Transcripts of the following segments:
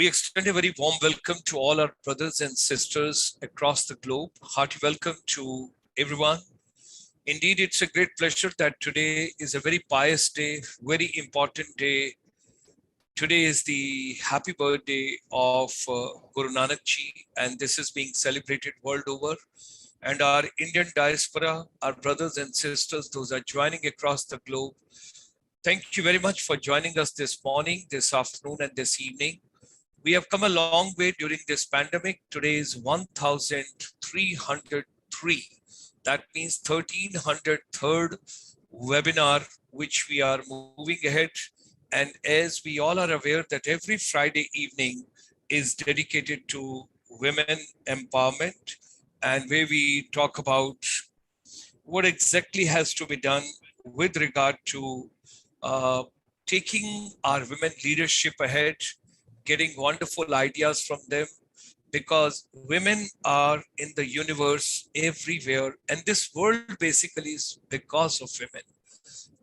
We extend a very warm welcome to all our brothers and sisters across the globe. Hearty welcome to everyone. Indeed, it's a great pleasure that today is a very pious day, very important day. Today is the happy birthday of Guru Nanak Ji, and this is being celebrated world over. And our Indian diaspora, our brothers and sisters, those are joining across the globe. Thank you very much for joining us this morning, this afternoon, and this evening. We have come a long way during this pandemic. Today is 1303. That means 1303rd webinar, which we are moving ahead. And as we all are aware that every Friday evening is dedicated to women empowerment, and where we talk about what exactly has to be done with regard to taking our women leadership ahead, getting wonderful ideas from them, because women are in the universe everywhere. And this world basically is because of women.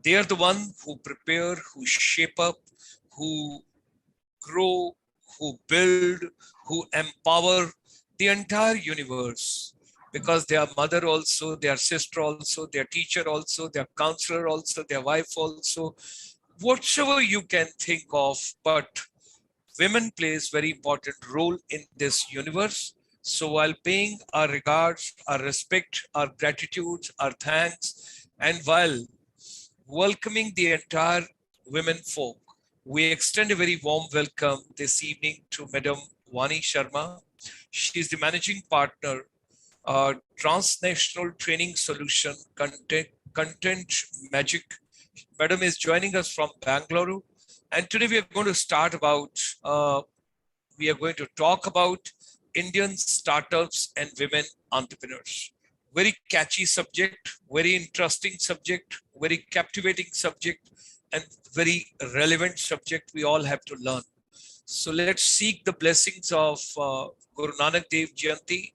They are the one who prepare, who shape up, who grow, who build, who empower the entire universe, because they are mother also, their sister also, their teacher also, their counselor also, their wife also, whatever you can think of. But women plays very important role in this universe. So while paying our regards, our respect, our gratitude, our thanks, and while welcoming the entire women folk, we extend a very warm welcome this evening to Madam Vani Sharma. She is the managing partner, Transnational Training Solution, Content Magique. Madam is joining us from Bangalore. And today we are going to talk about Indian startups and women entrepreneurs. Very catchy subject, very interesting subject, very captivating subject, and very relevant subject we all have to learn. So let's seek the blessings of Guru Nanak Dev Jayanti.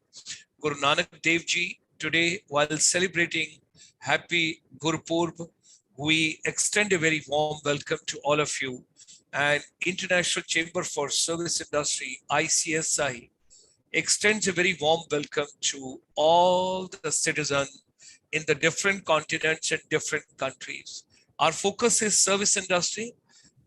Guru Nanak Dev Ji, today while celebrating Happy Gurupurb, we extend a very warm welcome to all of you. And International Chamber for Service Industry, ICSI, extends a very warm welcome to all the citizens in the different continents and different countries. Our focus is service industry.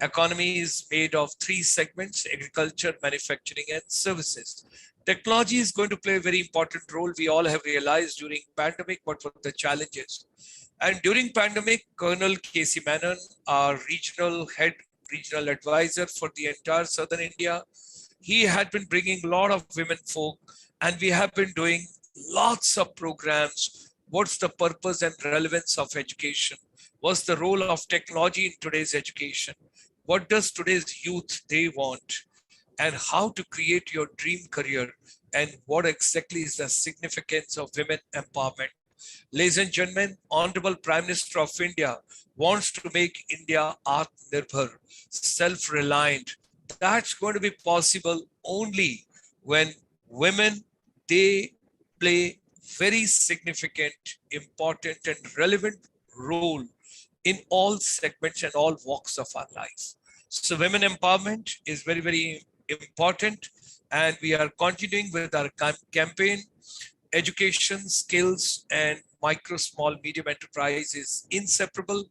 Economy is made of three segments: agriculture, manufacturing, and services. Technology is going to play a very important role. We all have realized during pandemic what were the challenges. And during pandemic, Colonel K.C. Menon, our regional advisor for the entire Southern India, he had been bringing a lot of women folk, and we have been doing lots of programs. What's the purpose and relevance of education? What's the role of technology in today's education? What does today's youth they want? And how to create your dream career? And what exactly is the significance of women empowerment? Ladies and gentlemen, Honorable Prime Minister of India wants to make India Atmanirbhar, self-reliant. That's going to be possible only when women, they play very significant, important, and relevant role in all segments and all walks of our life. So women empowerment is very, very important. And we are continuing with our campaign. Education, skills, and micro, small, medium enterprise is inseparable.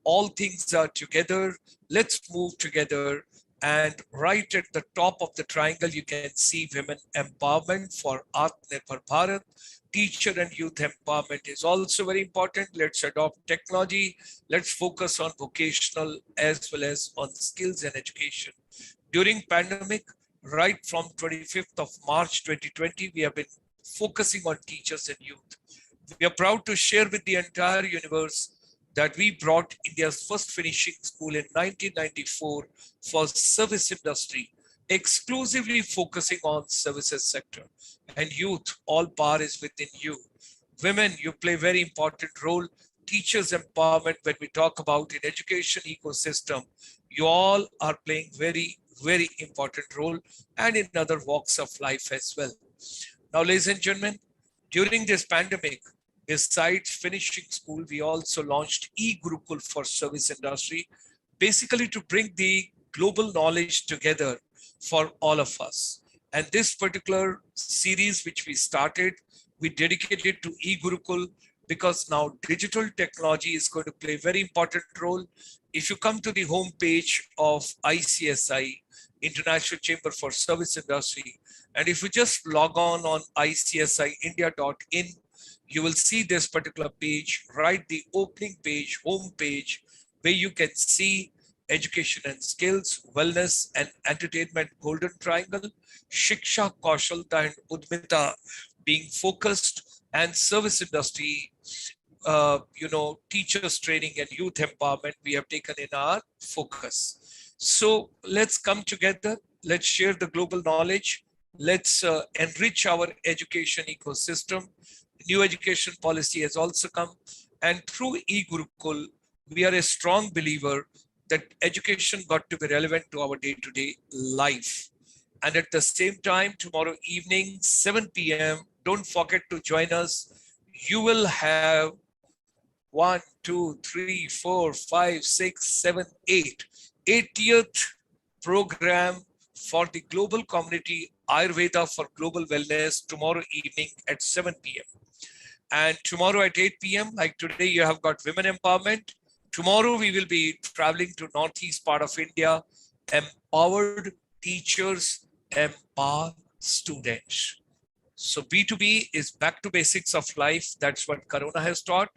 All things are together. Let's move together. And right at the top of the triangle, you can see women empowerment for Atmanirbhar Bharat. Teacher and youth empowerment is also very important. Let's adopt technology. Let's focus on vocational as well as on skills and education. During pandemic, right from 25th of March 2020, we have been focusing on teachers and youth. We are proud to share with the entire universe that we brought India's first finishing school in 1994 for service industry, exclusively focusing on services sector. And youth, all power is within you. Women, you play very important role. Teachers empowerment, when we talk about in education ecosystem, you all are playing very, very important role, and in other walks of life as well. Now, ladies and gentlemen, during this pandemic, besides finishing school, we also launched e-Gurukul for service industry, basically to bring the global knowledge together for all of us. And this particular series, which we started, we dedicated to e-Gurukul, because now digital technology is going to play a very important role. If you come to the home page of ICSI, International Chamber for Service Industry, and if you just log on icsiindia.in, you will see this particular page, right? The opening page, home page, where you can see education and skills, wellness and entertainment golden triangle, Shiksha, Kaushalta and Udmita being focused, and service industry, teachers training and youth empowerment we have taken in our focus. So let's come together, let's share the global knowledge, let's enrich our education ecosystem. New education policy has also come, and through e-Gurukul, we are a strong believer that education got to be relevant to our day-to-day life. And at the same time, tomorrow evening, 7 p.m., don't forget to join us. You will have 1, 2, 3, 4, 5, 6, 7, 8. 80th program for the global community Ayurveda for global wellness tomorrow evening at 7 p.m. And tomorrow at 8 p.m., like today, you have got women empowerment. Tomorrow, we will be traveling to northeast part of India. Empowered teachers empower students. So B2B is back to basics of life. That's what Corona has taught.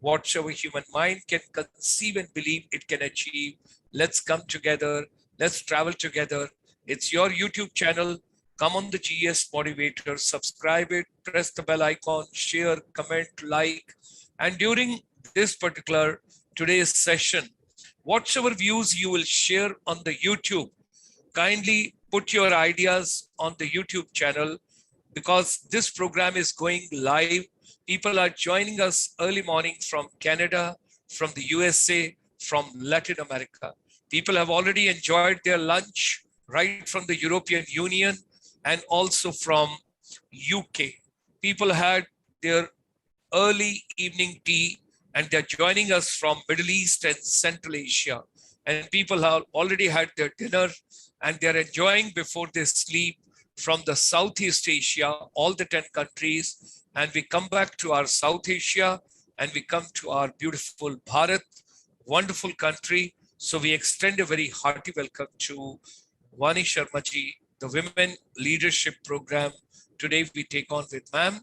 Whatever human mind can conceive and believe it can achieve. Let's come together. Let's travel together. It's your YouTube channel. Come on the GS Motivator, subscribe it, press the bell icon, share, comment, like. And during this particular today's session, whatever views you will share on the YouTube, kindly put your ideas on the YouTube channel, because this program is going live. People are joining us early morning from Canada, from the USA, from Latin America. People have already enjoyed their lunch right from the European Union and also from UK. People had their early evening tea, and they're joining us from Middle East and Central Asia. And people have already had their dinner, and they're enjoying before they sleep from the Southeast Asia, all the 10 countries. And we come back to our South Asia, and we come to our beautiful Bharat, wonderful country. So we extend a very hearty welcome to Vani Sharma ji, the Women Leadership Program. Today we take on with ma'am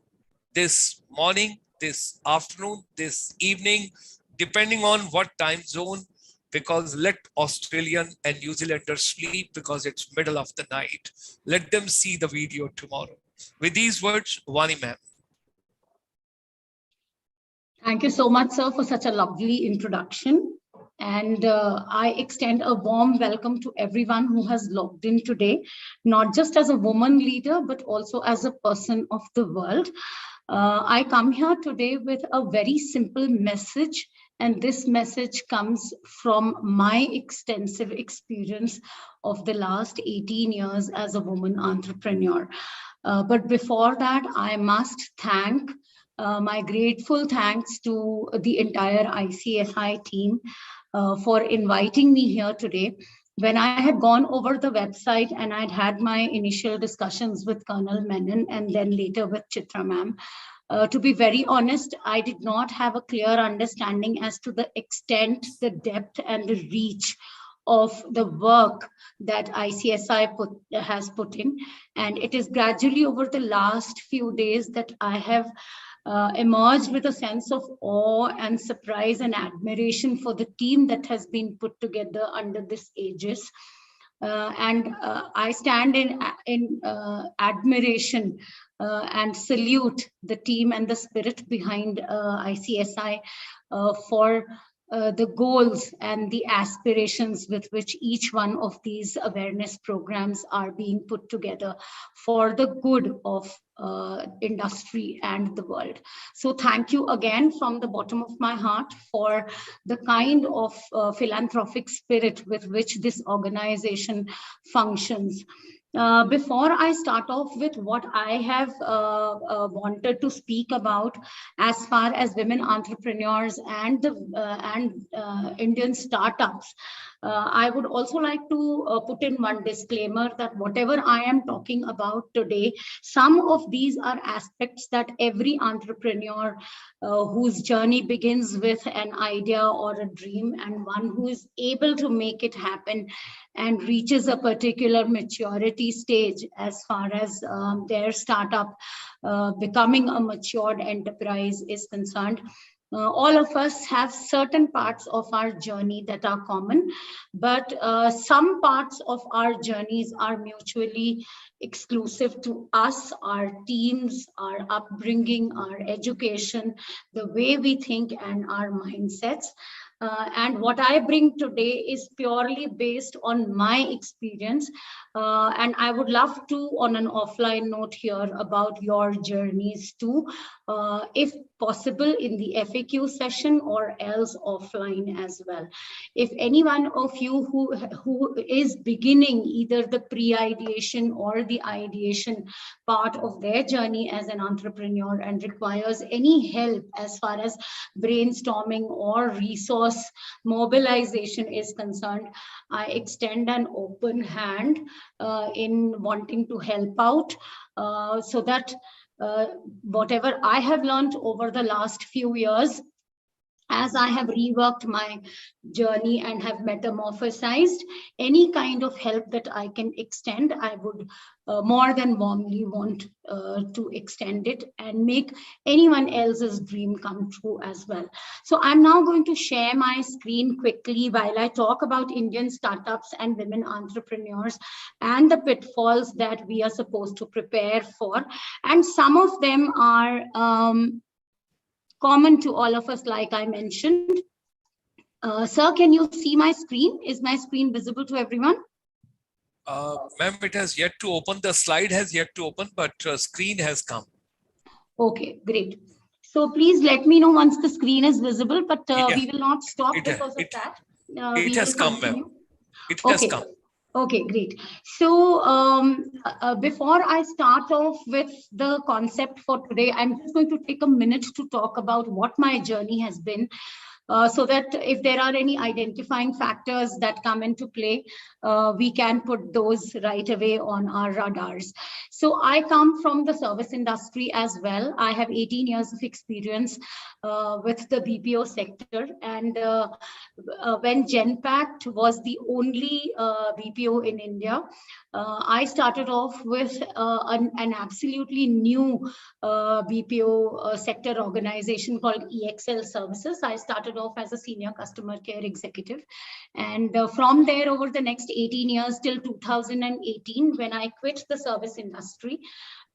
this morning, this afternoon, this evening, depending on what time zone, because let Australian and New Zealanders sleep because it's middle of the night. Let them see the video tomorrow. With these words, Vani ma'am. Thank you so much, sir, for such a lovely introduction. And I extend a warm welcome to everyone who has logged in today, not just as a woman leader, but also as a person of the world. I come here today with a very simple message, and this message comes from my extensive experience of the last 18 years as a woman entrepreneur. But before that, I must thank my grateful thanks to the entire ICSI team for inviting me here today. When I had gone over the website and I'd had my initial discussions with Colonel Menon and then later with Chitra ma'am, to be very honest, I did not have a clear understanding as to the extent, the depth and the reach of the work that ICSI has put in. And it is gradually over the last few days that I have emerged with a sense of awe and surprise and admiration for the team that has been put together under this aegis. I stand in admiration and salute the team and the spirit behind ICSI for the goals and the aspirations with which each one of these awareness programs are being put together for the good of industry and the world. So thank you again from the bottom of my heart for the kind of philanthropic spirit with which this organization functions. Before I start off with what I have wanted to speak about as far as women entrepreneurs and Indian startups, I would also like to put in one disclaimer that whatever I am talking about today, some of these are aspects that every entrepreneur whose journey begins with an idea or a dream, and one who is able to make it happen and reaches a particular maturity stage as far as their startup becoming a matured enterprise is concerned. All of us have certain parts of our journey that are common, but some parts of our journeys are mutually exclusive to us, our teams, our upbringing, our education, the way we think, and our mindsets. And what I bring today is purely based on my experience. And I would love to, on an offline note, hear about your journeys too, if possible in the FAQ session or else offline as well. If any one of you who is beginning either the pre-ideation or the ideation part of their journey as an entrepreneur and requires any help as far as brainstorming or resource mobilization is concerned, I extend an open hand in wanting to help out so that whatever I have learned over the last few years, as I have reworked my journey and have metamorphosized, any kind of help that I can extend, I would more than warmly want to extend it and make anyone else's dream come true as well. So I'm now going to share my screen quickly while I talk about Indian startups and women entrepreneurs and the pitfalls that we are supposed to prepare for. And some of them are common to all of us, like I mentioned. Sir, can you see my screen? Is my screen visible to everyone? Ma'am, it has yet to open. The slide has yet to open, but screen has come. Okay, great. So please let me know once the screen is visible, but we will not stop because of that. It has come, ma'am. It has come. Okay, great. So before I start off with the concept for today, I'm just going to take a minute to talk about what my journey has been. So that if there are any identifying factors that come into play, we can put those right away on our radars. So I come from the service industry as well. I have 18 years of experience with the BPO sector. And when Genpact was the only BPO in India, I started off with an absolutely new BPO sector organization called EXL Services. I started off as a senior customer care executive. And from there, over the next 18 years till 2018, when I quit the service industry,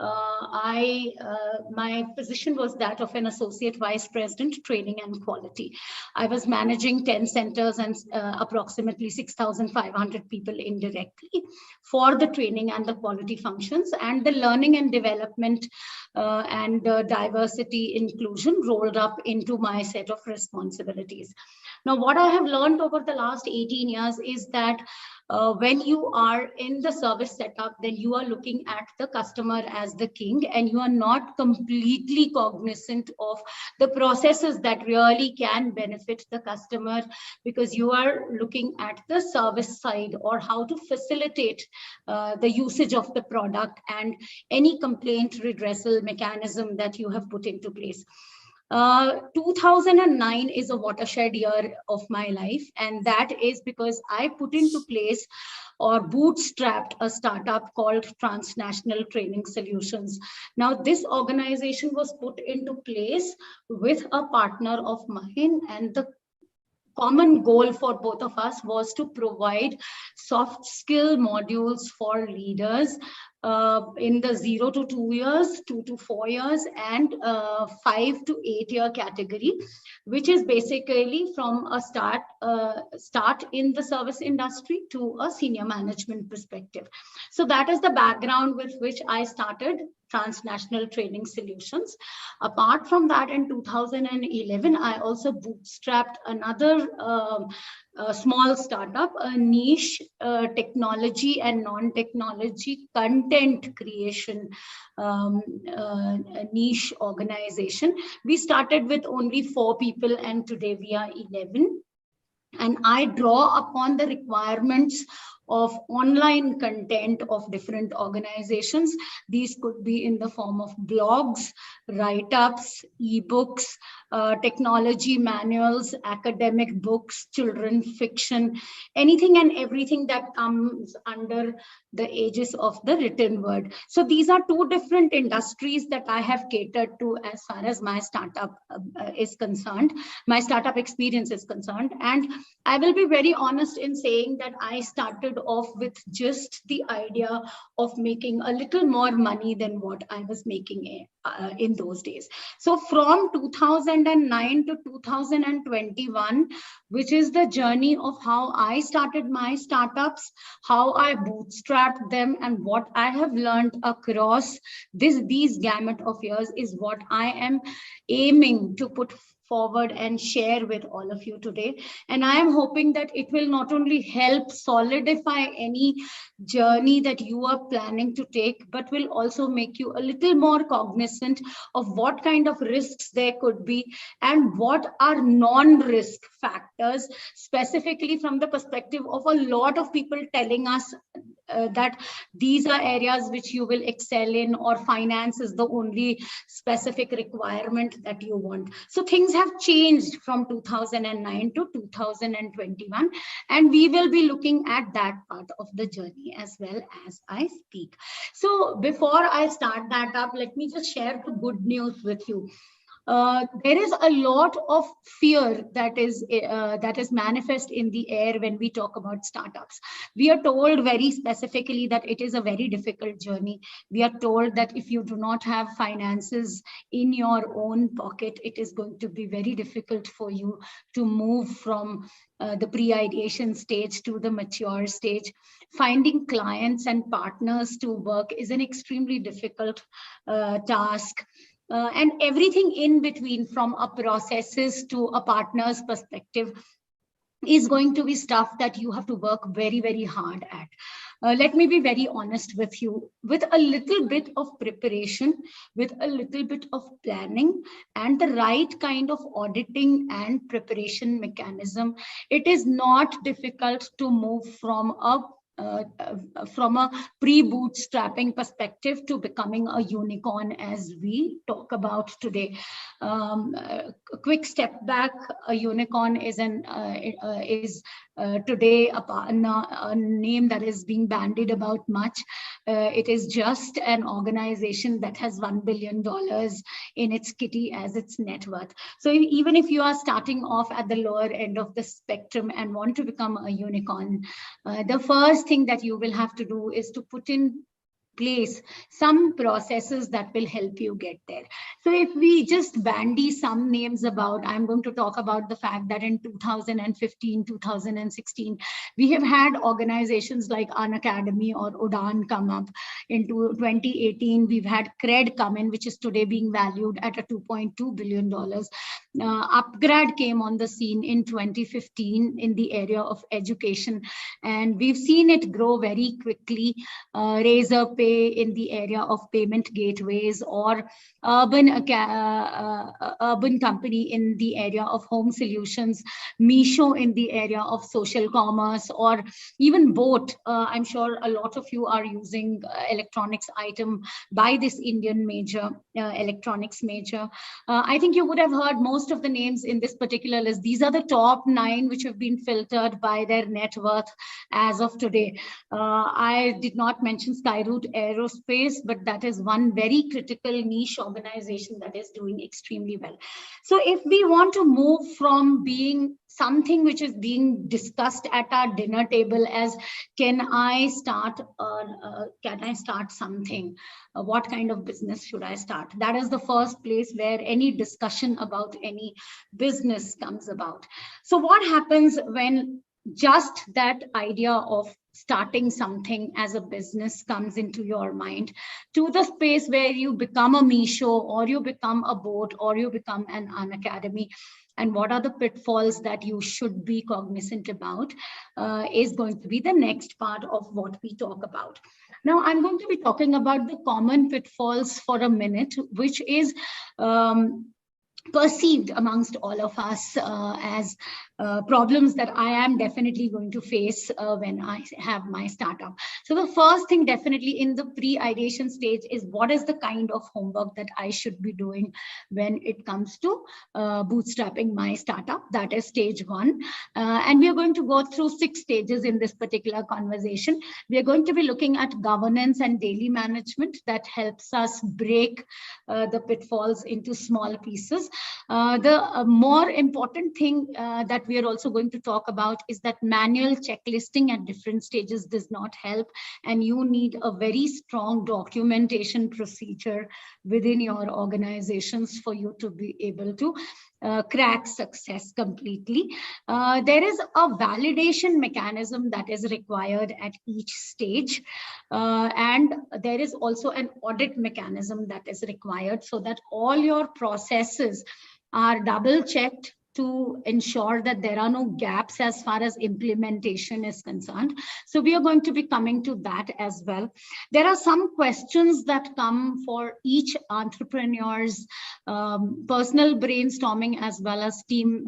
my position was that of an associate vice president, training and quality. I was managing 10 centers and approximately 6,500 people indirectly for the training and the quality functions, and the learning and development and diversity inclusion rolled up into my set of responsibilities. Now, what I have learned over the last 18 years is that when you are in the service setup, then you are looking at the customer as the king, and you are not completely cognizant of the processes that really can benefit the customer, because you are looking at the service side or how to facilitate the usage of the product and any complaint redressal mechanism that you have put into place. 2009 is a watershed year of my life, and that is because I put into place or bootstrapped a startup called Transnational Training Solutions. Now, this organization was put into place with a partner of mine, and the common goal for both of us was to provide soft skill modules for leaders in the 0 to 2 years, 2 to 4 years, and 5 to 8 year category, which is basically from a start in the service industry to a senior management perspective. So that is the background with which I started Transnational Training Solutions. Apart from that, in 2011, I also bootstrapped another small startup, a niche technology and non-technology content creation niche organization. We started with only 4 people, and today we are 11. and I draw upon the requirements of online content of different organizations. These could be in the form of blogs, write-ups, ebooks, technology manuals, academic books, children fiction, anything and everything that comes under the aegis of the written word. So these are two different industries that I have catered to as far as my startup is concerned, my startup experience is concerned. And I will be very honest in saying that I started off with just the idea of making a little more money than what I was making in those days. So from 2009 to 2021, which is the journey of how I started my startups, how I bootstrapped them, and what I have learned across these gamut of years is what I am aiming to put forward and share with all of you today. And I am hoping that it will not only help solidify any journey that you are planning to take, but will also make you a little more cognizant of what kind of risks there could be and what are non-risk factors, specifically from the perspective of a lot of people telling us that these are areas which you will excel in, or finance is the only specific requirement that you want. So things have changed from 2009 to 2021, and we will be looking at that part of the journey as well as I speak. So before I start that up, let me just share the good news with you. There is a lot of fear that is manifest in the air when we talk about startups. We are told very specifically that it is a very difficult journey. We are told that if you do not have finances in your own pocket, it is going to be very difficult for you to move from the pre-ideation stage to the mature stage. Finding clients and partners to work is an extremely difficult task. And everything in between, from a processes to a partner's perspective, is going to be stuff that you have to work very, very hard at. Let me be very honest with you. With a little bit of preparation, with a little bit of planning, and the right kind of auditing and preparation mechanism, it is not difficult to move from a pre-bootstrapping perspective to becoming a unicorn, as we talk about today. A quick step back, a unicorn is today a name that is being bandied about much. It is just an organization that has $1 billion in its kitty as its net worth. So even if you are starting off at the lower end of the spectrum and want to become a unicorn, the first thing that you will have to do is to put in place some processes that will help you get there. So if we just bandy some names about, I'm going to talk about the fact that in 2015, 2016, we have had organizations like Unacademy or Udaan come up. In 2018, we've had Cred come in, which is today being valued at a $2.2 billion. Upgrad came on the scene in 2015 in the area of education, and we've seen it grow very quickly. Razorpay in the area of payment gateways, or urban company in the area of home solutions, Meesho in the area of social commerce, or even Boat. I'm sure a lot of you are using electronics item by this Indian major, electronics major. I think you would have heard most of the names in this particular list. These are the top 9 which have been filtered by their net worth as of today. I did not mention Skyroot Aerospace, but that is one very critical niche organization that is doing extremely well. So if we want to move from being something which is being discussed at our dinner table as, can I start something? What kind of business should I start? That is the first place where any discussion about any business comes about. So what happens when just that idea of starting something as a business comes into your mind, to the space where you become a Meesho, or you become a Boat, or you become an Unacademy? And what are the pitfalls that you should be cognizant about is going to be the next part of what we talk about. Now, I'm going to be talking about the common pitfalls for a minute, which is perceived amongst all of us as problems that I am definitely going to face when I have my startup. So the first thing definitely in the pre-ideation stage is what is the kind of homework that I should be doing when it comes to bootstrapping my startup. That is stage one. And we are going to go through 6 stages in this particular conversation. We are going to be looking at governance and daily management that helps us break the pitfalls into small pieces. The more important thing that we are also going to talk about is that manual checklisting at different stages does not help, and you need a very strong documentation procedure within your organizations for you to be able to crack success completely. There is a validation mechanism that is required at each stage, and there is also an audit mechanism that is required so that all your processes are double checked to ensure that there are no gaps as far as implementation is concerned. So we are going to be coming to that as well. There are some questions that come for each entrepreneur's personal brainstorming as well as team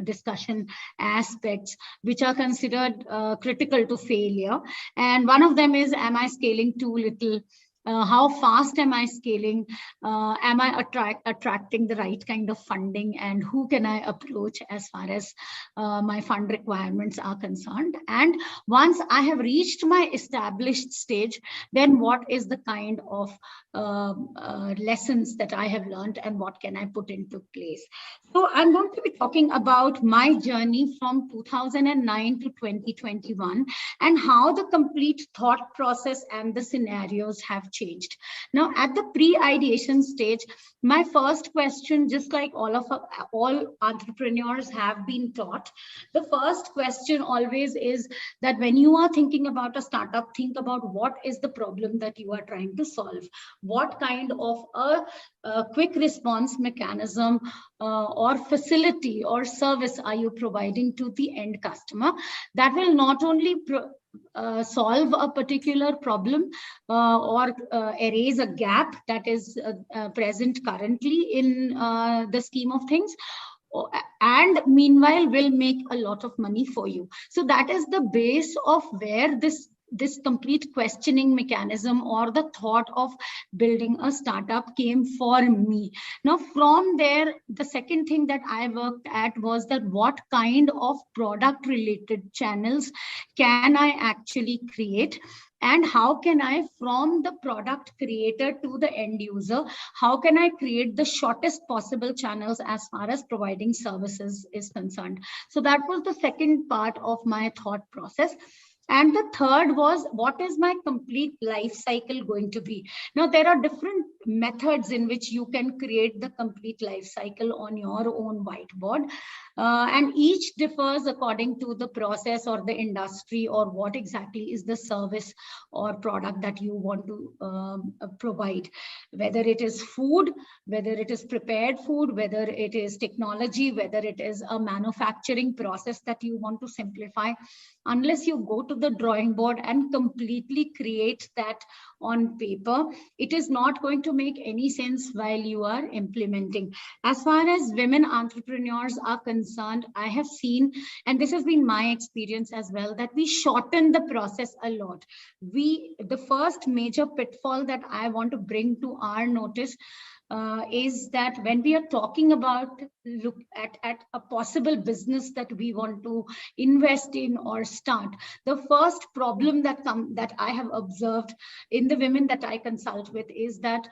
discussion aspects, which are considered critical to failure. And one of them is, am I scaling too little? How fast am I scaling? Am I attracting the right kind of funding? And who can I approach as far as my fund requirements are concerned? And once I have reached my established stage, then what is the kind of lessons that I have learned and what can I put into place? So I'm going to be talking about my journey from 2009 to 2021 and how the complete thought process and the scenarios have changed. Now, at the pre-ideation stage, my first question, just like all entrepreneurs have been taught, the first question always is that when you are thinking about a startup, think about what is the problem that you are trying to solve. What kind of a quick response mechanism or facility or service are you providing to the end customer that will not only solve a particular problem or erase a gap that is present currently in the scheme of things, and meanwhile will make a lot of money for you. So that is the base of where this complete questioning mechanism or the thought of building a startup came for me. Now, from there, the second thing that I worked at was that what kind of product related channels can I actually create? And how can I, from the product creator to the end user, how can I create the shortest possible channels as far as providing services is concerned? So that was the second part of my thought process. And the third was, what is my complete life cycle going to be? Now, there are different methods in which you can create the complete life cycle on your own whiteboard. And each differs according to the process or the industry or what exactly is the service or product that you want to provide. Whether it is food, whether it is prepared food, whether it is technology, whether it is a manufacturing process that you want to simplify, unless you go to the drawing board and completely create that on paper, it is not going to make any sense while you are implementing. As far as women entrepreneurs are concerned, I have seen, and this has been my experience as well, that we shorten the process a lot. The first major pitfall that I want to bring to our notice is that when we are talking about look at a possible business that we want to invest in or start, the first problem that I have observed in the women that I consult with is that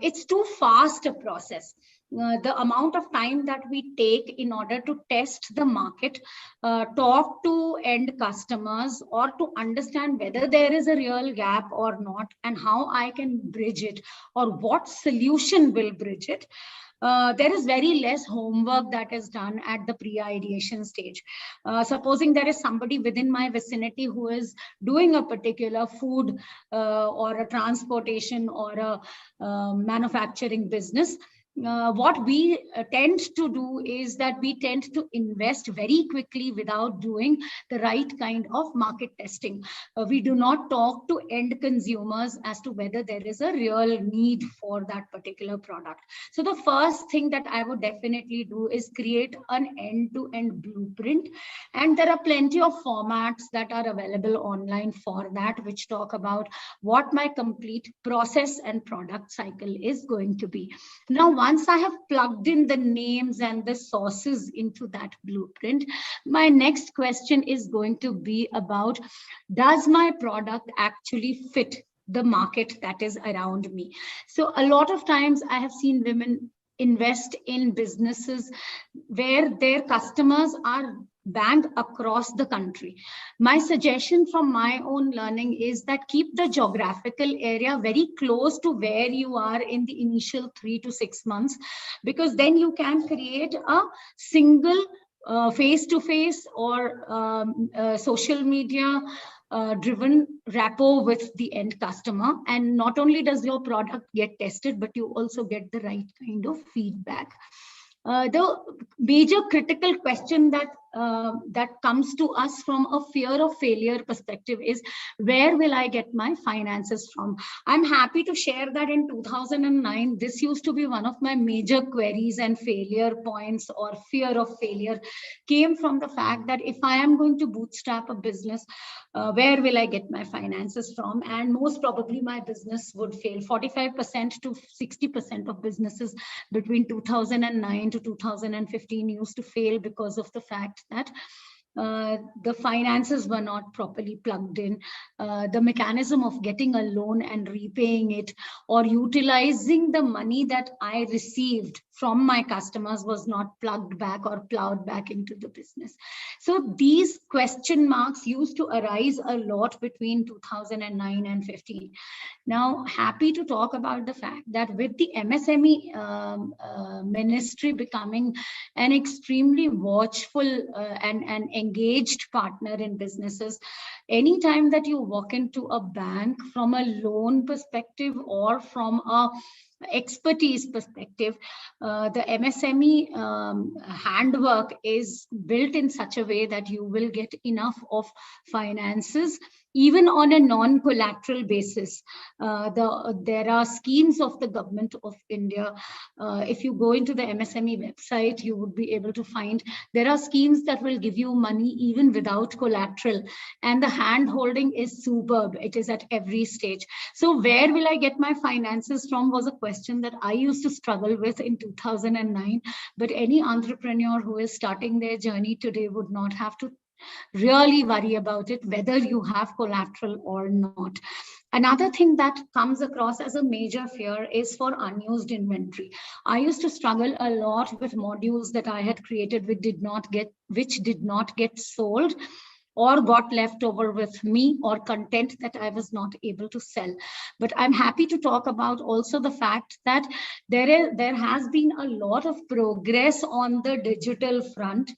it's too fast a process. The amount of time that we take in order to test the market, talk to end customers, or to understand whether there is a real gap or not, and how I can bridge it, or what solution will bridge it. There is very less homework that is done at the pre-ideation stage. Supposing there is somebody within my vicinity who is doing a particular food or a transportation or a manufacturing business, what we tend to do is that we tend to invest very quickly without doing the right kind of market testing. We do not talk to end consumers as to whether there is a real need for that particular product. So the first thing that I would definitely do is create an end-to-end blueprint. And there are plenty of formats that are available online for that, which talk about what my complete process and product cycle is going to be. Now, once I have plugged in the names and the sources into that blueprint, my next question is going to be about, does my product actually fit the market that is around me? So a lot of times I have seen women invest in businesses where their customers are banned across the country. My suggestion from my own learning is that keep the geographical area very close to where you are in the initial 3 to 6 months, because then you can create a single face-to-face or social media driven rapport with the end customer. And not only does your product get tested, but you also get the right kind of feedback. The major critical question that comes to us from a fear of failure perspective is, where will I get my finances from? I'm happy to share that in 2009, this used to be one of my major queries, and failure points or fear of failure came from the fact that if I am going to bootstrap a business, where will I get my finances from? And most probably my business would fail. 45% to 60% of businesses between 2009 to 2015 used to fail because of the fact that the finances were not properly plugged in. The mechanism of getting a loan and repaying it, or utilizing the money that I received from my customers, was not plugged back or plowed back into the business. So these question marks used to arise a lot between 2009 and 15. Now, happy to talk about the fact that with the MSME ministry becoming an extremely watchful and engaged partner in businesses, anytime that you walk into a bank from a loan perspective or from a expertise perspective, the MSME handwork is built in such a way that you will get enough of finances even on a non-collateral basis. There are schemes of the government of India. If you go into the MSME website, you would be able to find there are schemes that will give you money even without collateral, and the hand holding is superb. It is at every stage. So where will I get my finances from was a question that I used to struggle with in 2009, but any entrepreneur who is starting their journey today would not have to really worry about it, whether you have collateral or not. Another thing that comes across as a major fear is for unused inventory. I used to struggle a lot with modules that I had created which did not get sold, or got left over with me, or content that I was not able to sell. But I'm happy to talk about also the fact that there has been a lot of progress on the digital front,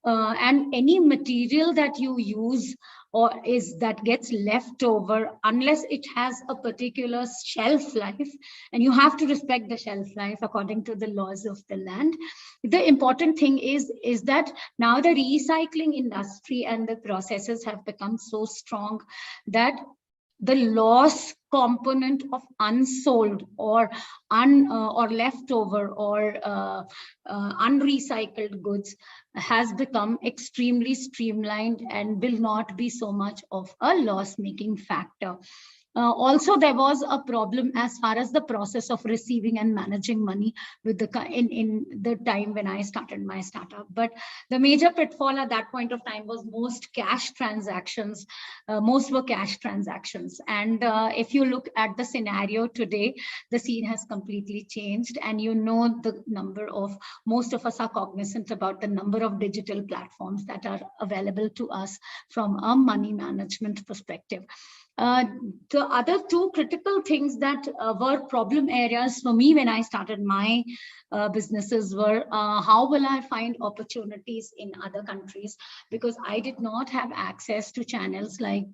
and any material that you use or that gets left over, unless it has a particular shelf life, and you have to respect the shelf life according to the laws of the land. The important thing is that now the recycling industry and the processes have become so strong that the loss component of unsold or leftover or unrecycled goods has become extremely streamlined and will not be so much of a loss-making factor. Also, there was a problem as far as the process of receiving and managing money with in the time when I started my startup. But the major pitfall at that point of time was most were cash transactions. And if you look at the scenario today, the scene has completely changed. And most of us are cognizant about the number of digital platforms that are available to us from a money management perspective. The other two critical things that were problem areas for me when I started my businesses were how will I find opportunities in other countries, because I did not have access to channels like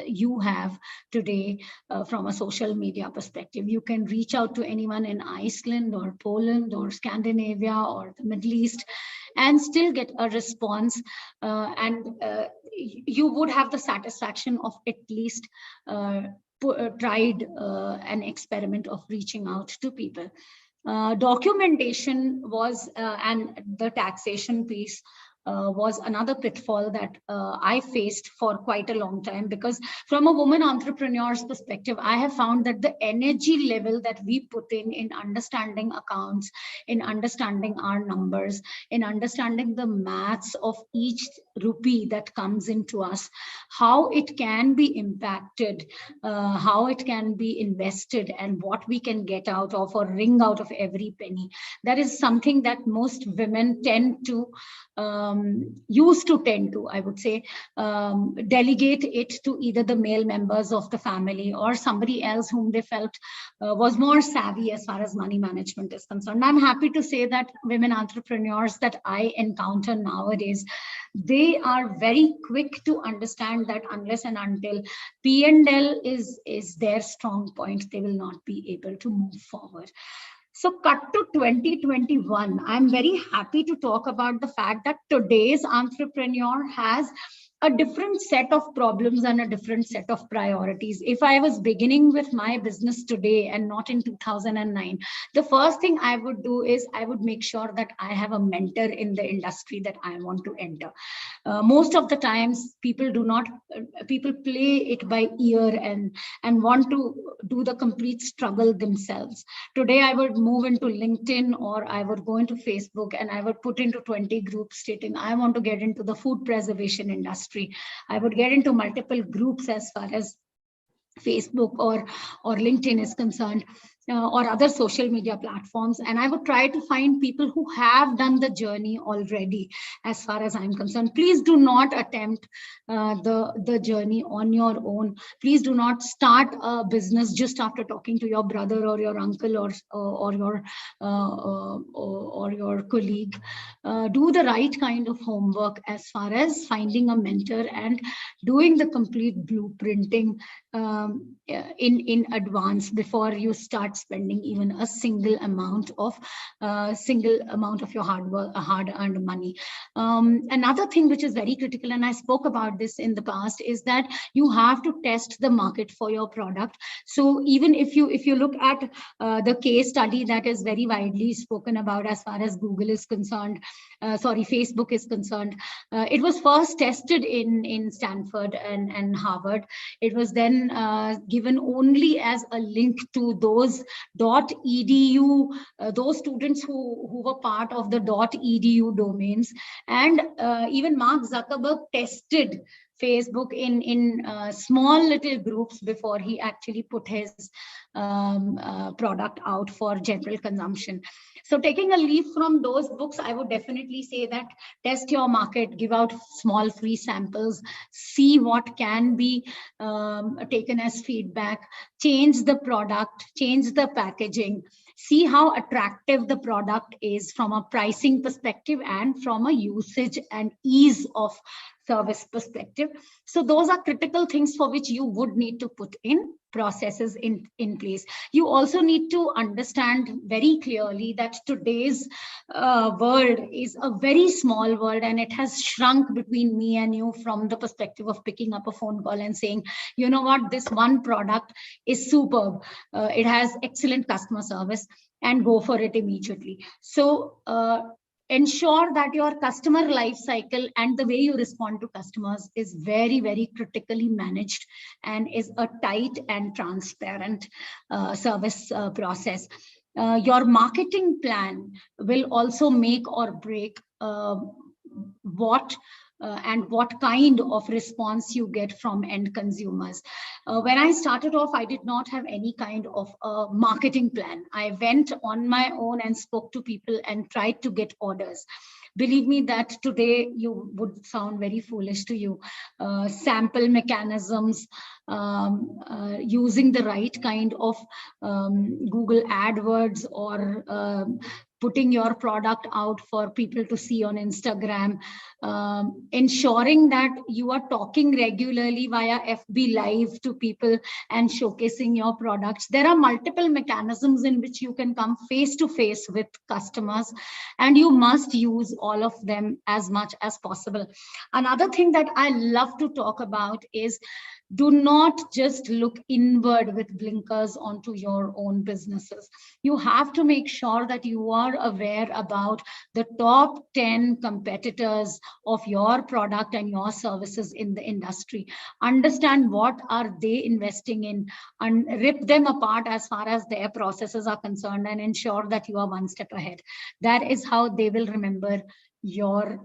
you have today from a social media perspective. You can reach out to anyone in Iceland or Poland or Scandinavia or the Middle East and still get a response, and you would have the satisfaction of at least tried an experiment of reaching out to people. Documentation was, and the taxation piece was another pitfall that I faced for quite a long time, because from a woman entrepreneur's perspective, I have found that the energy level that we put in understanding accounts, in understanding our numbers, in understanding the maths of each rupee that comes into us, how it can be impacted, how it can be invested, and what we can get out of or wring out of every penny. That is something that most women tend to used to tend to, I would say, delegate it to either the male members of the family or somebody else whom they felt was more savvy as far as money management is concerned. I'm happy to say that women entrepreneurs that I encounter nowadays, they are very quick to understand that unless and until P&L is their strong point, they will not be able to move forward. So cut to 2021, I'm very happy to talk about the fact that today's entrepreneur has a different set of problems and a different set of priorities. If I was beginning with my business today and not in 2009, the first thing I would do is I would make sure that I have a mentor in the industry that I want to enter. Most of the times people do not, people play it by ear and want to do the complete struggle themselves. Today I would move into LinkedIn, or I would go into Facebook and I would put into 20 groups stating I want to get into the food preservation industry. I would get into multiple groups as far as Facebook or LinkedIn is concerned, or other social media platforms, and I would try to find people who have done the journey already. As far as I'm concerned, please do not attempt the journey on your own. Please do not start a business just after talking to your brother or your uncle or your colleague. Do the right kind of homework as far as finding a mentor and doing the complete blueprinting in advance before you start spending even a single amount of your hard-earned money. Another thing which is very critical, and I spoke about this in the past, is that you have to test the market for your product. So even if you look at the case study that is very widely spoken about as far as Google is concerned, Facebook is concerned, it was first tested in Stanford and Harvard. It was then given only as a link to those .edu, those students who were part of the .edu domains. And even Mark Zuckerberg tested Facebook in small little groups before he actually put his product out for general consumption. So taking a leaf from those books, I would definitely say that test your market, give out small free samples, see what can be taken as feedback, change the product, change the packaging, see how attractive the product is from a pricing perspective and from a usage and ease of service perspective. So those are critical things for which you would need to put in processes in place. You also need to understand very clearly that today's world is a very small world, and it has shrunk between me and you from the perspective of picking up a phone call and saying, you know what, this one product is superb, it has excellent customer service, and go for it immediately. So ensure that your customer life cycle and the way you respond to customers is very, very critically managed and is a tight and transparent service process. Your marketing plan will also make or break what kind of response you get from end consumers. When I started off, I did not have any kind of marketing plan. I went on my own and spoke to people and tried to get orders. Believe me that today you would sound very foolish to you. Sample mechanisms, using the right kind of Google AdWords or putting your product out for people to see on Instagram, ensuring that you are talking regularly via FB Live to people and showcasing your products. There are multiple mechanisms in which you can come face to face with customers, and you must use all of them as much as possible. Another thing that I love to talk about is, do not just look inward with blinkers onto your own businesses. You have to make sure that you are aware about the top 10 competitors of your product and your services in the industry. Understand what are they investing in and rip them apart as far as their processes are concerned, and ensure that you are one step ahead. That is how they will remember your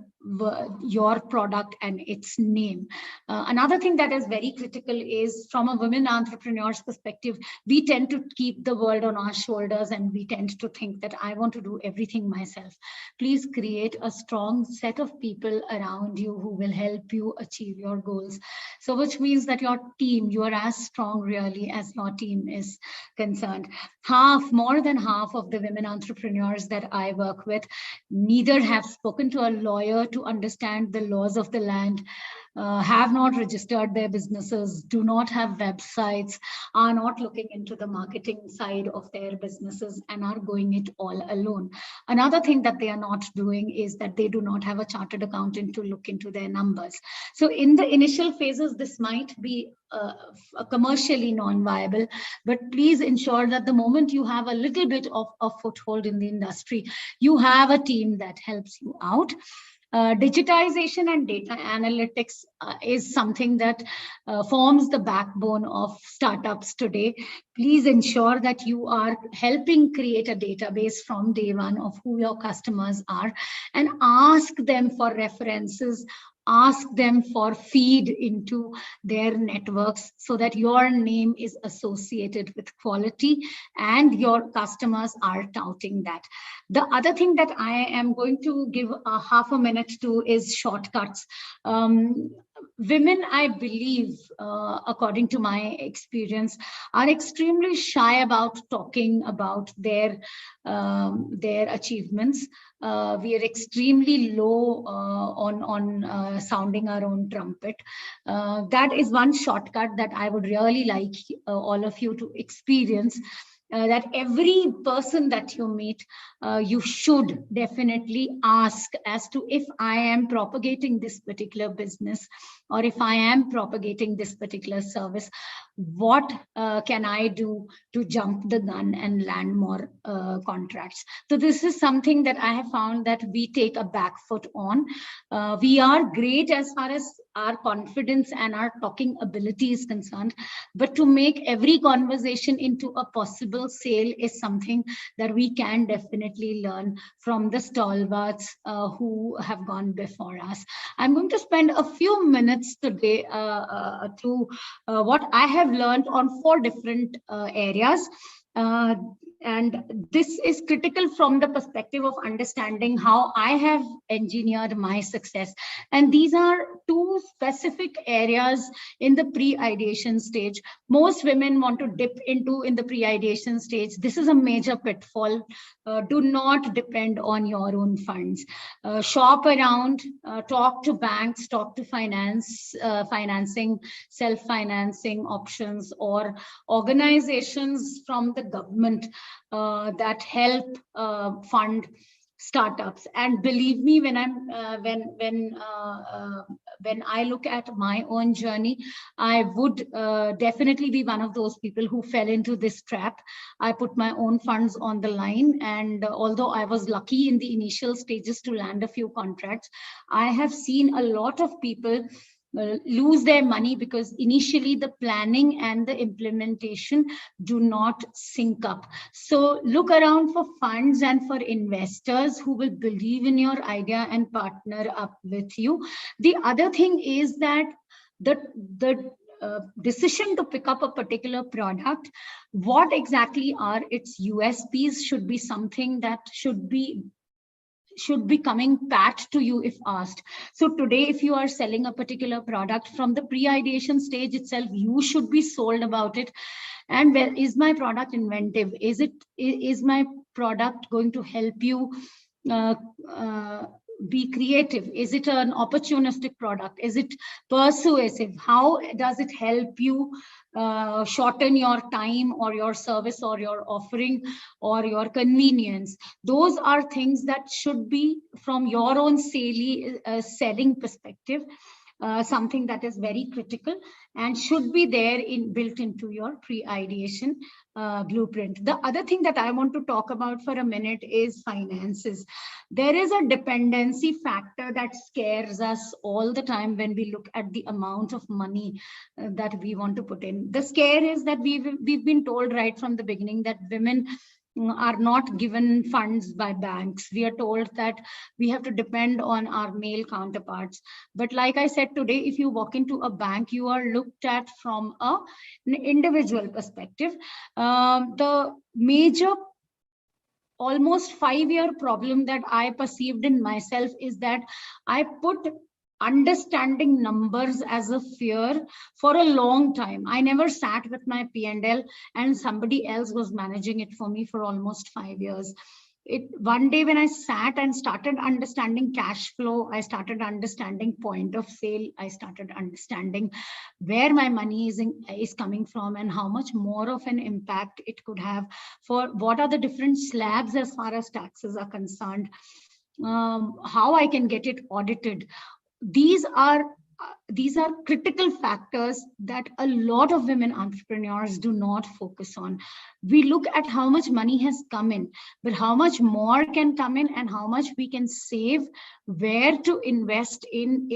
product and its name. Another thing that is very critical is, from a women entrepreneur's perspective, we tend to keep the world on our shoulders, and we tend to think that I want to do everything myself. Please create a strong set of people around you who will help you achieve your goals. So which means that your team, you are as strong really as your team is concerned. More than half of the women entrepreneurs that I work with neither have spoken to a lawyer to understand the laws of the land, have not registered their businesses, do not have websites, are not looking into the marketing side of their businesses, and are going it all alone. Another thing that they are not doing is that they do not have a chartered accountant to look into their numbers. So in the initial phases, this might be commercially non-viable, but please ensure that the moment you have a little bit of a foothold in the industry, you have a team that helps you out. Digitization and data analytics is something that forms the backbone of startups today. Please ensure that you are helping create a database from day one of who your customers are, and ask them for references, ask them for feed into their networks, so that your name is associated with quality and your customers are touting that. The other thing that I am going to give a half a minute to is shortcuts. Women, I believe, according to my experience, are extremely shy about talking about their achievements. We are extremely low on sounding our own trumpet. That is one shortcut that I would really like all of you to experience. That every person that you meet, you should definitely ask as to, if I am propagating this particular business, or if I am propagating this particular service, what can I do to jump the gun and land more contracts? So this is something that I have found that we take a back foot on. We are great as far as our confidence and our talking ability is concerned, but to make every conversation into a possible sale is something that we can definitely learn from the stalwarts who have gone before us. I'm going to spend a few minutes today to what I have learned on 4 different areas. And this is critical from the perspective of understanding how I have engineered my success. And these are 2 specific areas in the pre-ideation stage. Most women want to dip into in the pre-ideation stage. This is a major pitfall. Do not depend on your own funds. Shop around, talk to banks, talk to financing, self-financing options, or organizations from the government that help fund startups. And believe me, when I look at my own journey, I would definitely be one of those people who fell into this trap. I put my own funds on the line, and although I was lucky in the initial stages to land a few contracts, I have seen a lot of people lose their money because initially the planning and the implementation do not sync up. So look around for funds and for investors who will believe in your idea and partner up with you. The other thing is that the decision to pick up a particular product, what exactly are its USPs, should be something that should be should be coming pat to you if asked. So today, if you are selling a particular product, from the pre-ideation stage itself, you should be sold about it. And where is my product inventive? Is my product going to help you be creative? Is it an opportunistic product? Is it persuasive? How does it help you shorten your time or your service or your offering or your convenience? Those are things that should be from your own selling perspective. Something that is very critical and should be there built into your pre-ideation blueprint. The other thing that I want to talk about for a minute is finances. There is a dependency factor that scares us all the time when we look at the amount of money that we want to put in. The scare is that we've been told right from the beginning that women are not given funds by banks. We are told that we have to depend on our male counterparts. But like I said today, if you walk into a bank, you are looked at from an individual perspective. The major almost 5-year problem that I perceived in myself is that I put understanding numbers as a fear for a long time. I never sat with my P&L and somebody else was managing it for me for almost 5 years. One day when I sat and started understanding cash flow, I started understanding point of sale, I started understanding where my money is coming from and how much more of an impact it could have, for what are the different slabs as far as taxes are concerned, how I can get it audited. These are critical factors that a lot of women entrepreneurs do not focus on. We look at how much money has come in, but how much more can come in and how much we can save, where to invest in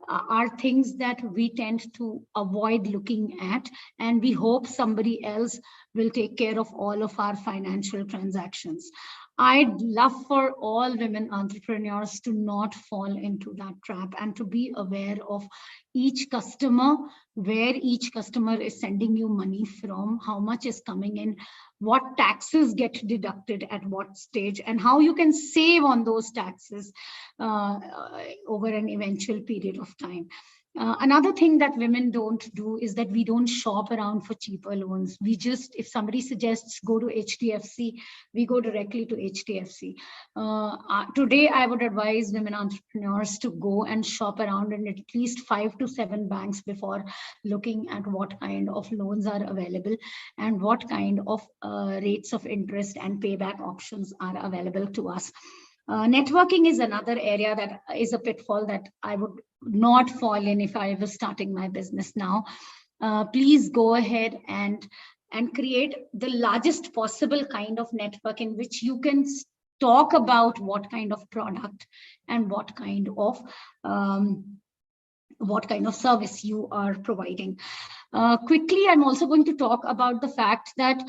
are things that we tend to avoid looking at, and we hope somebody else will take care of all of our financial transactions. I'd love for all women entrepreneurs to not fall into that trap and to be aware of each customer, where each customer is sending you money from, how much is coming in, what taxes get deducted at what stage, and how you can save on those taxes over an eventual period of time. Another thing that women don't do is that we don't shop around for cheaper loans. We just, if somebody suggests go to HDFC, we go directly to HDFC. Today, I would advise women entrepreneurs to go and shop around in at least 5 to 7 banks before looking at what kind of loans are available and what kind of rates of interest and payback options are available to us. Networking is another area that is a pitfall that I would not fall in if I was starting my business now. Please go ahead and create the largest possible kind of network in which you can talk about what kind of product and what kind of service you are providing. Quickly, I'm also going to talk about the fact that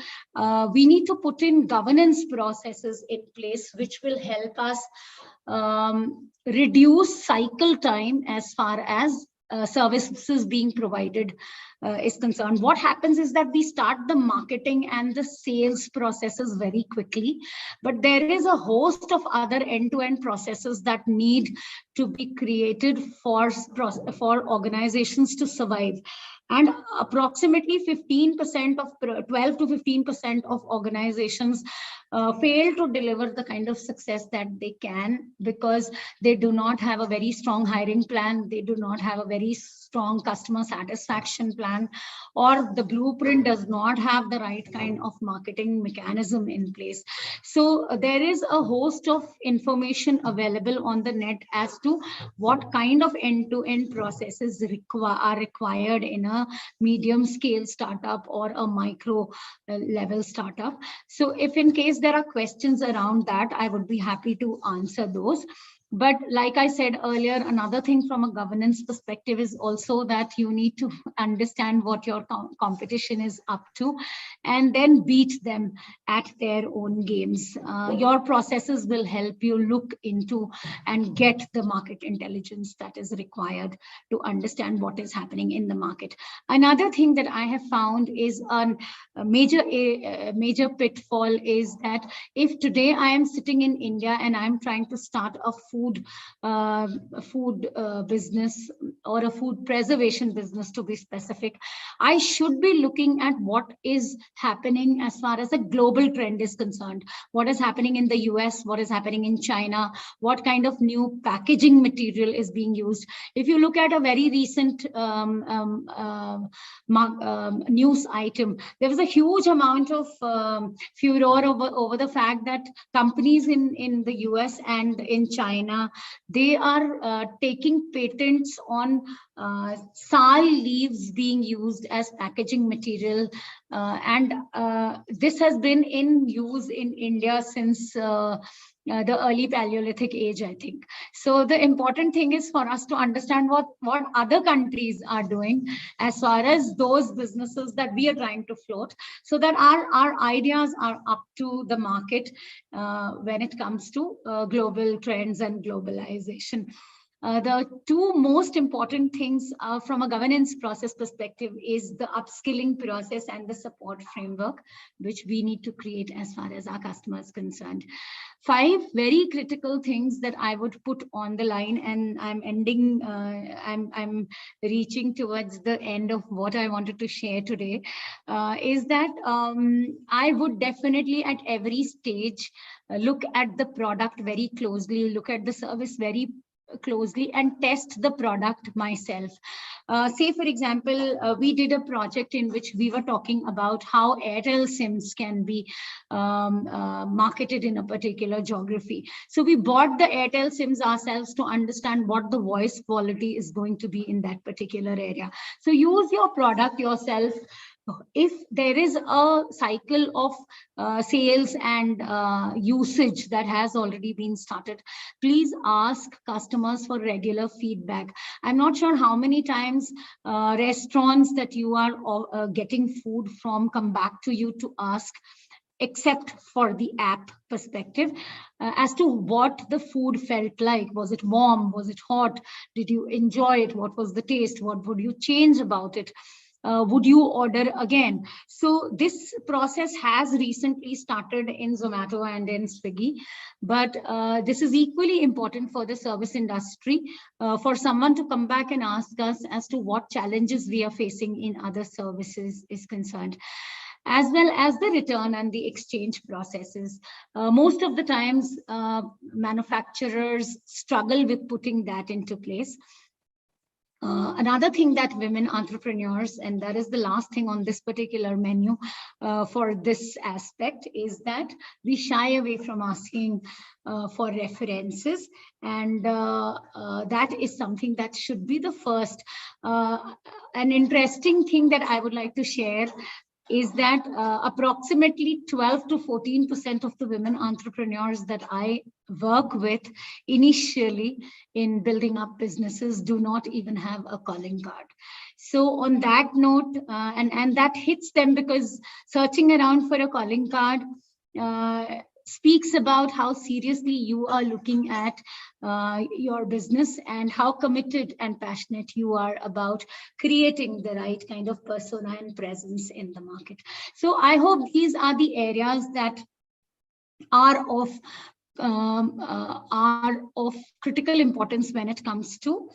we need to put in governance processes in place, which will help us reduce cycle time as far as services being provided is concerned. What happens is that we start the marketing and the sales processes very quickly, but there is a host of other end-to-end processes that need to be created for organizations to survive. And approximately 12 to 15% of organizations fail to deliver the kind of success that they can because they do not have a very strong hiring plan, they do not have a very strong customer satisfaction plan, or the blueprint does not have the right kind of marketing mechanism in place. So there is a host of information available on the net as to what kind of end-to-end processes are required in a medium scale startup or a micro level startup. So if in case there are questions around that, I would be happy to answer those. But like I said earlier, another thing from a governance perspective is also that you need to understand what your competition is up to and then beat them at their own games. Your processes will help you look into and get the market intelligence that is required to understand what is happening in the market. Another thing that I have found is a major pitfall is that if today I am sitting in India and I'm trying to start a food business or a food preservation business, to be specific, I should be looking at what is happening as far as a global trend is concerned. What is happening in the US, what is happening in China, what kind of new packaging material is being used. If you look at a very recent news item, there was a huge amount of furor over the fact that companies in the US and in China, they are taking patents on sal leaves being used as packaging material, and this has been in use in India since the early Paleolithic age, I think. So the important thing is for us to understand what other countries are doing as far as those businesses that we are trying to float, so that our ideas are up to the market when it comes to global trends and globalization. The two most important things from a governance process perspective is the upskilling process and the support framework, which we need to create as far as our customers are concerned. 5 very critical things that I would put on the line, and I'm ending, I'm reaching towards the end of what I wanted to share today, is that I would definitely at every stage look at the product very closely, look at the service very closely, and test the product myself. Say, for example, we did a project in which we were talking about how Airtel SIMs can be marketed in a particular geography. So we bought the Airtel SIMs ourselves to understand what the voice quality is going to be in that particular area. So use your product yourself. If there is a cycle of sales and usage that has already been started, please ask customers for regular feedback. I'm not sure how many times restaurants that you are getting food from come back to you to ask, except for the app perspective, as to what the food felt like. Was it warm? Was it hot? Did you enjoy it? What was the taste? What would you change about it? Would you order again? So this process has recently started in Zomato and in Swiggy, but this is equally important for the service industry, for someone to come back and ask us as to what challenges we are facing in other services is concerned, as well as the return and the exchange processes. Most of the times, manufacturers struggle with putting that into place. Another thing that women entrepreneurs, and that is the last thing on this particular menu for this aspect, is that we shy away from asking for references, and that is something that should be the first. An interesting thing that I would like to share is that approximately 12 to 14% of the women entrepreneurs that I work with initially in building up businesses do not even have a calling card. So on that note, and that hits them because searching around for a calling card speaks about how seriously you are looking at your business and how committed and passionate you are about creating the right kind of persona and presence in the market. So I hope these are the areas that are of critical importance when it comes to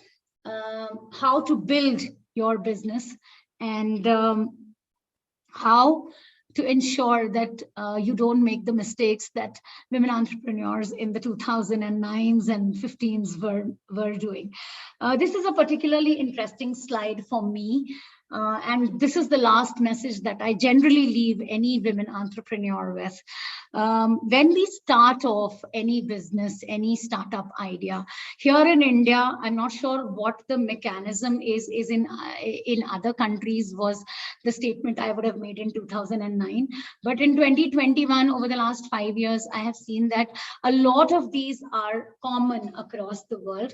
how to build your business and how to ensure that you don't make the mistakes that women entrepreneurs in the 2009s and 15s were doing. This is a particularly interesting slide for me. And this is the last message that I generally leave any women entrepreneur with. When we start off any business, any startup idea, here in India, I'm not sure what the mechanism is in other countries was the statement I would have made in 2009. But in 2021, over the last 5 years, I have seen that a lot of these are common across the world.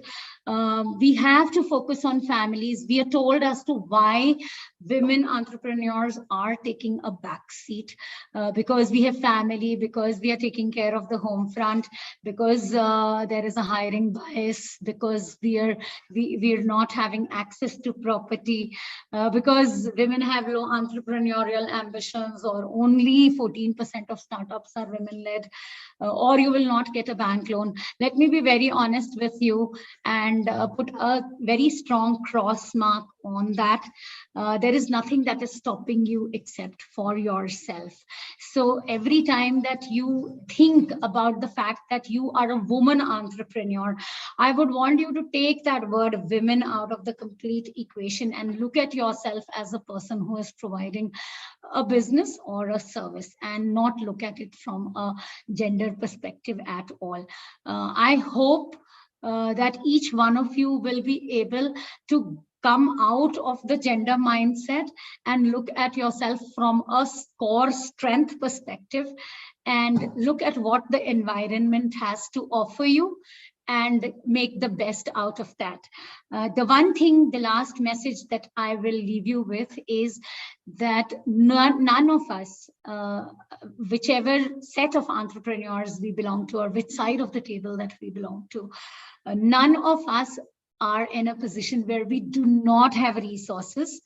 We have to focus on families. We are told as to why women entrepreneurs are taking a back seat, because we have family, because we are taking care of the home front, because there is a hiring bias, because we are not having access to property, because women have low entrepreneurial ambitions, or only 14% of startups are women-led, or you will not get a bank loan. Let me be very honest with you and put a very strong cross mark on that. There is nothing that is stopping you except for yourself. So every time that you think about the fact that you are a woman entrepreneur, I would want you to take that word women out of the complete equation and look at yourself as a person who is providing a business or a service, and not look at it from a gender perspective at all. I hope that each one of you will be able to come out of the gender mindset and look at yourself from a core strength perspective, and look at what the environment has to offer you and make the best out of that. The one thing, the last message that I will leave you with is that none of us, whichever set of entrepreneurs we belong to, or which side of the table that we belong to, none of us are in a position where we do not have resources.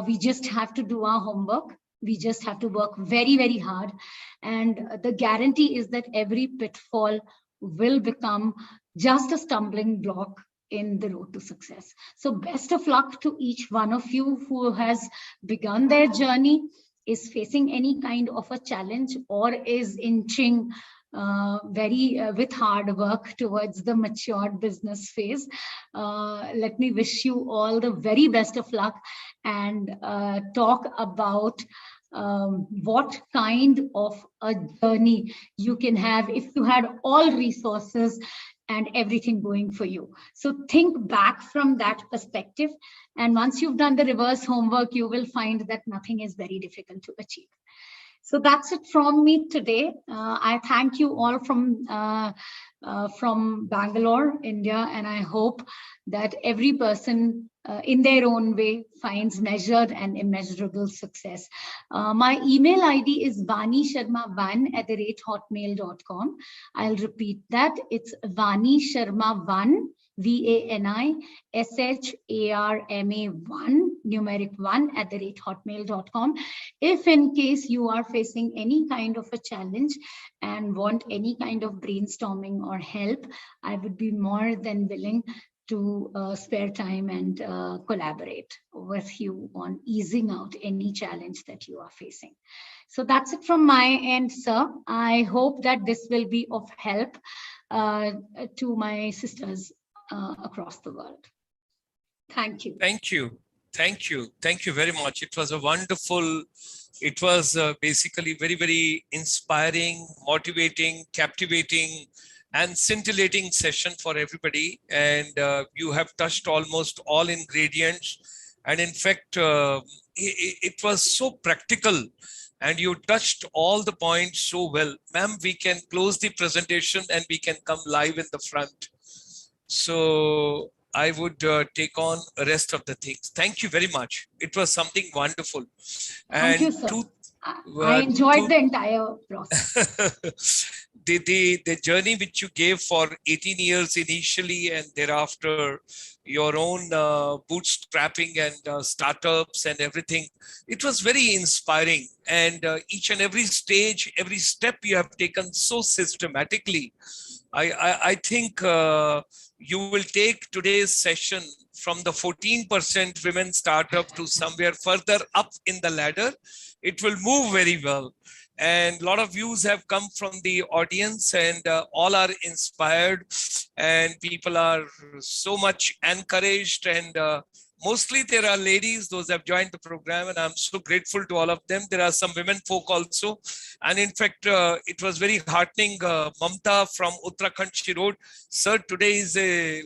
We just have to do our homework. We just have to work very, very hard. And the guarantee is that every pitfall will become just a stumbling block in the road to success. So best of luck to each one of you who has begun their journey, is facing any kind of a challenge, or is inching with hard work towards the matured business phase. Let me wish you all the very best of luck, and talk about what kind of a journey you can have if you had all resources and everything going for you. So think back from that perspective, and once you've done the reverse homework, you will find that nothing is very difficult to achieve. So that's it from me today. I thank you all from Bangalore, India, and I hope that every person in their own way finds measured and immeasurable success. My email ID is vanisharma1@hotmail.com. I'll repeat that. It's vanisharma1, VANISHARMA1, numeric 1 @hotmail.com. If in case you are facing any kind of a challenge and want any kind of brainstorming or help, I would be more than willing to spare time and collaborate with you on easing out any challenge that you are facing. So that's it from my end, sir. I hope that this will be of help to my sisters across the world. Thank you. Thank you. Thank you. Thank you very much. It was a wonderful, it was basically very, very inspiring, motivating, captivating, and scintillating session for everybody. And you have touched almost all ingredients. And in fact, it was so practical, and you touched all the points so well. Ma'am, we can close the presentation and we can come live in the front. So I would take on the rest of the things. Thank you very much. It was something wonderful. Thank you, sir. I enjoyed the entire process. The journey which you gave for 18 years initially, and thereafter your own bootstrapping and startups and everything, it was very inspiring. And each and every stage, every step you have taken so systematically. I think you will take today's session from the 14% women startup to somewhere further up in the ladder. It will move very well. And a lot of views have come from the audience, and all are inspired, and people are so much encouraged, and Mostly there are ladies, those have joined the program, and I'm so grateful to all of them. There are some women folk also. And in fact, it was very heartening. Mamta from Uttarakhand, she wrote, "Sir, today is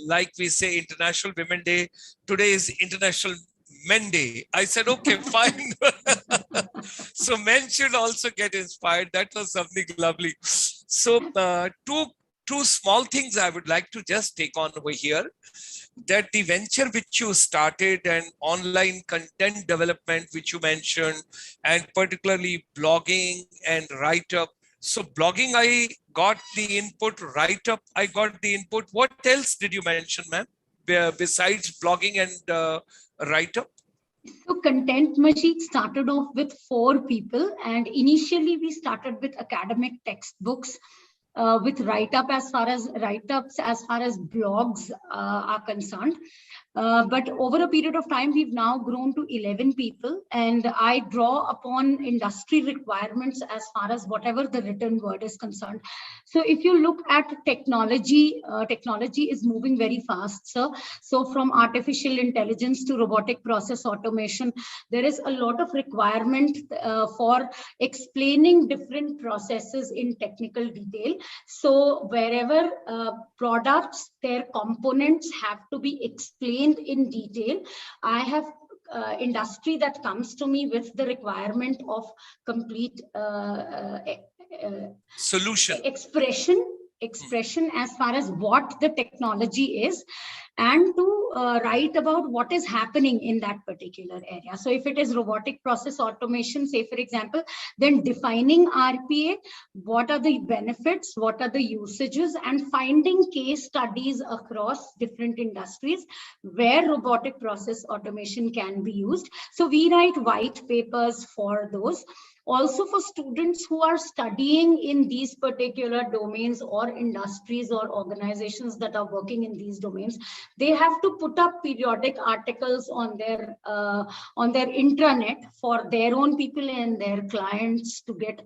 like we say, International Women Day. Today is International Men Day." I said, okay, fine. So men should also get inspired. That was something lovely. So two small things I would like to just take on over here. That the venture which you started and online content development, which you mentioned, and particularly blogging and write-up. So blogging, I got the input, write-up, I got the input. What else did you mention, ma'am, besides blogging and write-up? So Content Magique started off with 4 people, and initially we started with academic textbooks, with write-ups as far as blogs are concerned. But over a period of time, we've now grown to 11 people, and I draw upon industry requirements as far as whatever the written word is concerned. So if you look at technology, technology is moving very fast, sir. So from artificial intelligence to robotic process automation, there is a lot of requirement for explaining different processes in technical detail. So wherever products, their components have to be explained in detail, I have industry that comes to me with the requirement of complete solution, expression as far as what the technology is, and to write about what is happening in that particular area. So if it is robotic process automation, say for example, then defining RPA, what are the benefits, what are the usages, and finding case studies across different industries where robotic process automation can be used. So we write white papers for those. Also for students who are studying in these particular domains or industries or organizations that are working in these domains, they have to put up periodic articles on their intranet for their own people and their clients to get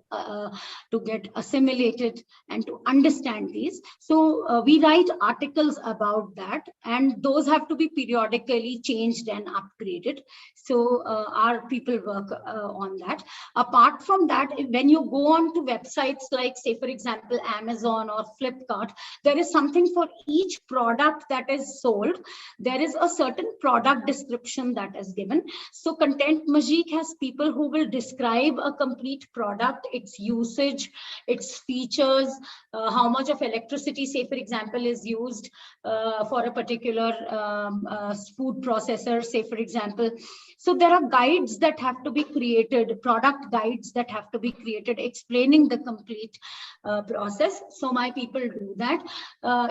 assimilated and to understand these. So we write articles about that, and those have to be periodically changed and upgraded. So our people work on that. Apart from that, when you go on to websites like, say, for example, Amazon or Flipkart, there is something for each product that is sold. There is a certain product description that is given. So Content Magique has people who will describe a complete product, its usage, its features, how much of electricity, say, for example, is used for a particular food processor, say, for example. So there are guides that have to be created, product guides that have to be created, explaining the complete process. So my people do that.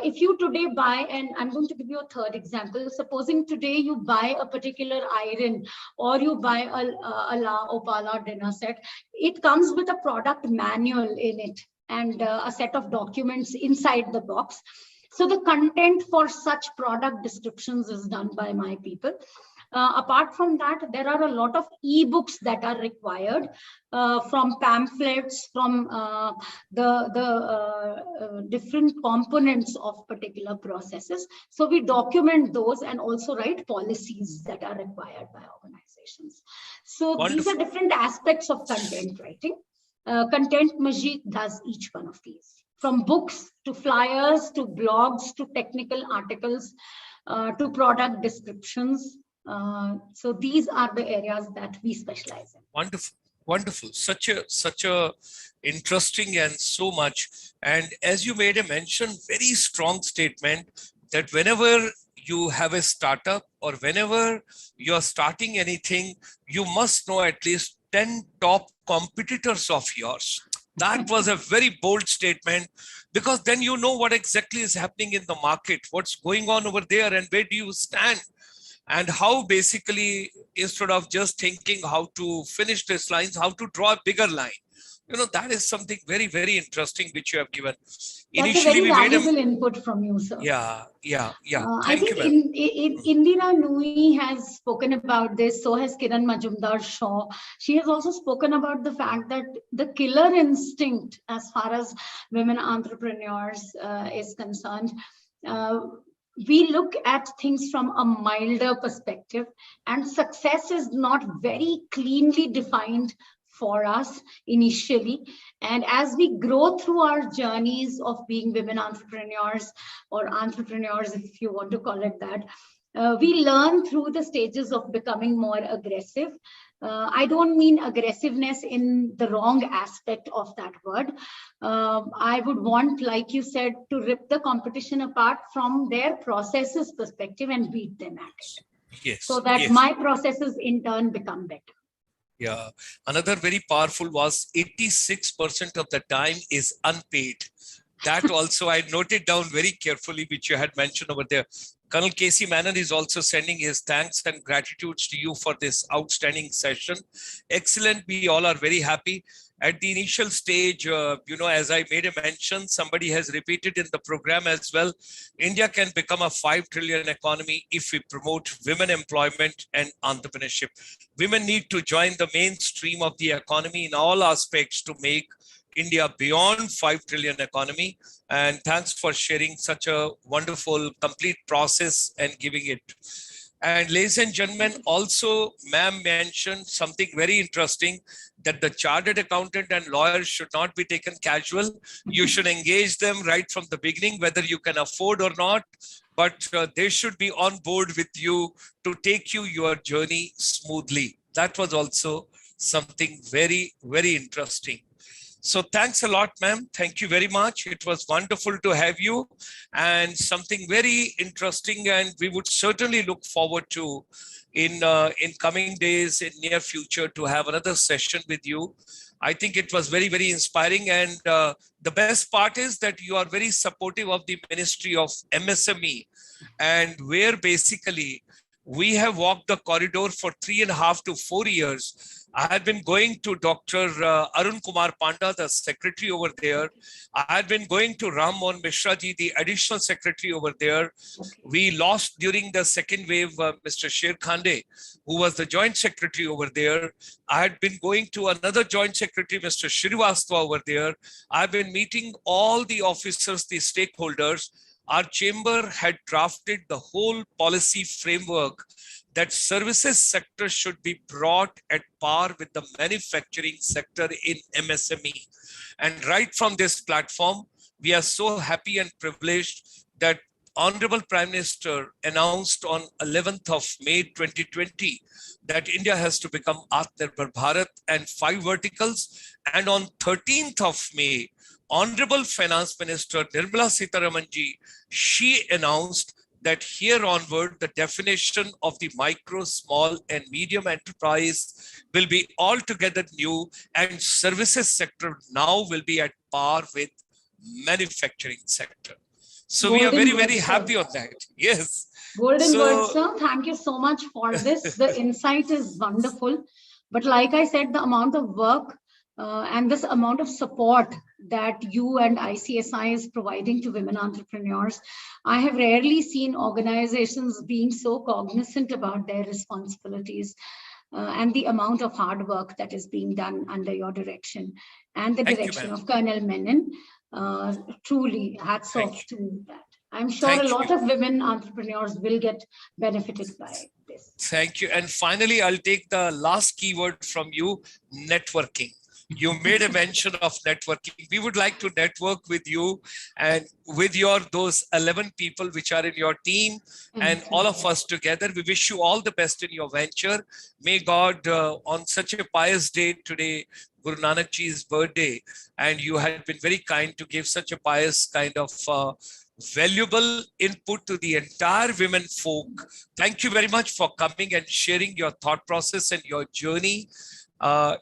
If you today buy, and I'm going to give you a third example, supposing today you buy a particular iron or you buy a La Opala dinner set, it comes with a product manual in it and a set of documents inside the box. So the content for such product descriptions is done by my people. Apart from that, there are a lot of e-books that are required, from pamphlets, from the different components of particular processes. So we document those and also write policies that are required by organizations. So Wonderful. These are different aspects of content writing. Content Magique does each one of these, from books to flyers to blogs to technical articles to product descriptions. So these are the areas that we specialize in. Wonderful, wonderful. Such a interesting and so much. And as you made a mention, very strong statement that whenever you have a startup or whenever you're starting anything, you must know at least 10 top competitors of yours. That was a very bold statement, because then you know what exactly is happening in the market, what's going on over there, and where do you stand. And how basically, instead of just thinking how to finish these lines, how to draw a bigger line. You know, that is something very, very interesting which you have given. That's initially, a very valuable input from you, sir. Yeah. I think Indira Nui has spoken about this, so has Kiran Majumdar Shaw. She has also spoken about the fact that the killer instinct as far as women entrepreneurs is concerned, we look at things from a milder perspective, and success is not very cleanly defined for us initially. And as we grow through our journeys of being women entrepreneurs, or entrepreneurs, if you want to call it that, we learn through the stages of becoming more aggressive. I don't mean aggressiveness in the wrong aspect of that word. I would want, like you said, to rip the competition apart from their processes perspective and beat them at it. Yes. So that my processes in turn become better. Yeah. Another very powerful was 86% of the time is unpaid. That also I noted down very carefully, which you had mentioned over there. Colonel Casey Mannon is also sending his thanks and gratitudes to you for this outstanding session. Excellent. We all are very happy. At the initial stage, as I made a mention, somebody has repeated in the program as well, India can become a 5 trillion economy if we promote women employment and entrepreneurship. Women need to join the mainstream of the economy in all aspects to make India beyond 5 trillion economy. And thanks for sharing such a wonderful, complete process and giving it. And ladies and gentlemen, also ma'am mentioned something very interesting, that the chartered accountant and lawyers should not be taken casual. You should engage them right from the beginning, whether you can afford or not, but they should be on board with you to take you your journey smoothly. That was also something very, very interesting. So thanks a lot, ma'am. Thank you very much. It was wonderful to have you, and something very interesting, and we would certainly look forward to in coming days, in near future, to have another session with you. I think it was very, very inspiring. And the best part is that you are very supportive of the Ministry of MSME, and where basically we have walked the corridor for 3.5 to 4 years. I had been going to Dr. Arun Kumar Panda, the secretary over there. I had been going to Ram Mohan Mishra ji, the additional secretary over there. We lost during the second wave, Mr. Sher Khande, who was the joint secretary over there. I had been going to another joint secretary, Mr. Shrivastava over there. I've been meeting all the officers, the stakeholders. Our chamber had drafted the whole policy framework that services sector should be brought at par with the manufacturing sector in MSME. And right from this platform, we are so happy and privileged that Honorable Prime Minister announced on 11th of May 2020 that India has to become Atmanirbhar Bharat and 5 verticals. And on 13th of May, Honorable Finance Minister Nirmala Sitharaman ji, she announced that here onward, the definition of the micro, small, and medium enterprise will be altogether new, and services sector now will be at par with manufacturing sector. So we are very, very happy on that. Yes. Golden words, sir. Thank you so much for this. The insight is wonderful. But like I said, the amount of work and this amount of support that you and ICSI is providing to women entrepreneurs, I have rarely seen organizations being so cognizant about their responsibilities and the amount of hard work that is being done under your direction and the direction of Colonel Menon. Truly, hats off to that. I'm sure a lot of women entrepreneurs will get benefited by this. Thank you. And finally, I'll take the last keyword from you, networking. You made a mention of networking. We would like to network with you and with those 11 people which are in your team and all of us together. We wish you all the best in your venture. May God, on such a pious day today, Guru Nanak Ji's birthday, and you had been very kind to give such a pious kind of valuable input to the entire women folk. Thank you very much for coming and sharing your thought process and your journey.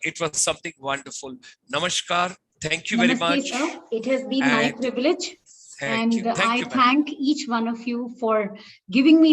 It was something wonderful. Namaskar. Thank you very much. Sir. It has been my privilege. And I thank each one of you for giving me